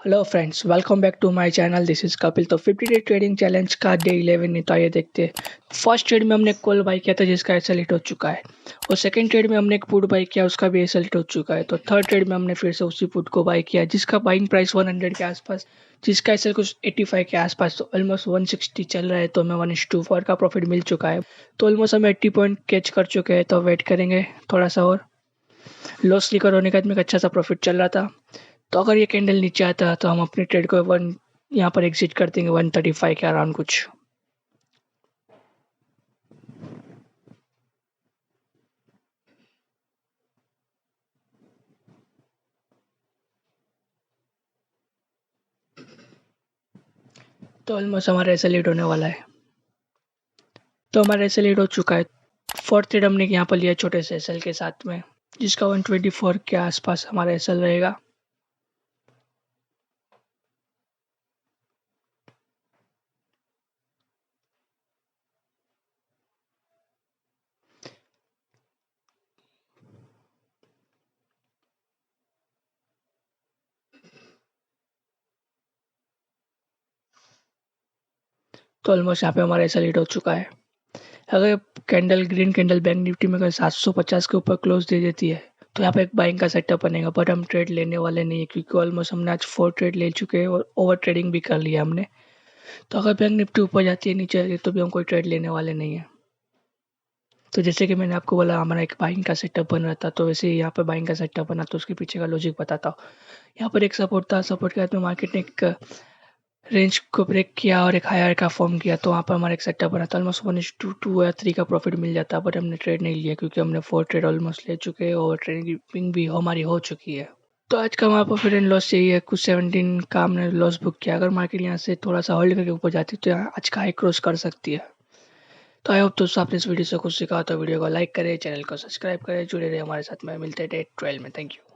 Hello friends, welcome back to my channel. This is Kapil. तो 50 day trading challenge का day 11 नहीं, तो आइए देखते हैं। फर्स्ट ट्रेड में हमने कॉल बाई किया था जिसका एसएल हिट हो चुका है, और सेकंड ट्रेड में हमने एक पुट बाई किया उसका भी एसएल हिट हो चुका है। तो थर्ड ट्रेड में हमने फिर से उसी पुट को बाई किया जिसका बाइंग प्राइस 100 के आसपास, जिसका एसएल कुछ 85 के आसपास, तो ऑलमोस्ट 160 चल रहा है। तो हमें 1:4 का प्रॉफिट मिल चुका है। तो ऑलमोस्ट हम 80 पॉइंट कैच कर चुके हैं। तो वेट करेंगे थोड़ा सा और। लॉस रिकवर होने के बाद में एक अच्छा सा प्रॉफिट चल रहा था। तो अगर ये कैंडल नीचे आता है तो हम अपने ट्रेड को यहाँ पर एग्जिट कर देंगे 135 के अराउंड कुछ। तो ऑलमोस्ट हमारा ऐसा लीड होने वाला है। तो हमारा ऐसा लीड हो चुका है। फोर्थ ट्रेड हमने यहाँ पर लिया छोटे से एसएल के साथ में, जिसका 124 के आसपास हमारा एसएल रहेगा। तो ऑलमोस्ट यहाँ पे हमारा ऐसा लीड हो चुका है। अगर candle green candle bank Nifty में अगर 750 के ऊपर क्लोज दे देती है तो यहाँ पे एक बाइंग का सेटअप बनेगा, बट हम ट्रेड लेने वाले नहीं है क्योंकि ऑलमोस्ट हमने आज 4 ट्रेड ले चुके हैं और ओवर ट्रेडिंग भी कर लिया हमने। तो अगर बैंक निफ्टी ऊपर जाती है नीचे जाती है तो भी हम कोई ट्रेड लेने वाले नहीं है। तो जैसे कि मैंने आपको बोला हमारा एक बाइंग का सेटअप बन रहा था, तो वैसे ही यहाँ पर बाइंग का सेटअप बना, तो उसके पीछे का लॉजिक बताता हूँ। यहाँ पर एक सपोर्ट था, सपोर्ट के बाद में मार्केट ने एक रेंज को ब्रेक किया और एक हायर का फॉर्म किया, तो वहाँ पर हमारा एक सेटअप बना था। ऑलमोस्ट 1:2 या 3 का प्रॉफिट मिल जाता, बट हमने ट्रेड नहीं लिया क्योंकि हमने 4 ट्रेड ऑलमोस्ट ले चुके हैं और ट्रेडिंग भी हमारी हो चुकी है। तो आज का हमारा प्रॉफिट एंड लॉस यही है, कुछ 17 का हमने लॉस बुक किया। अगर मार्केट यहाँ से थोड़ा सा होल्ड करके ऊपर जाती तो यहाँ आज का हाई क्रॉस कर सकती है। तो आई होप दोस्तों आपने इस वीडियो से कुछ सीखा, तो वीडियो को लाइक करें, चैनल को सब्सक्राइब करें, जुड़े रहे हमारे साथ में। मिलते हैं डे 12 में। Thank you.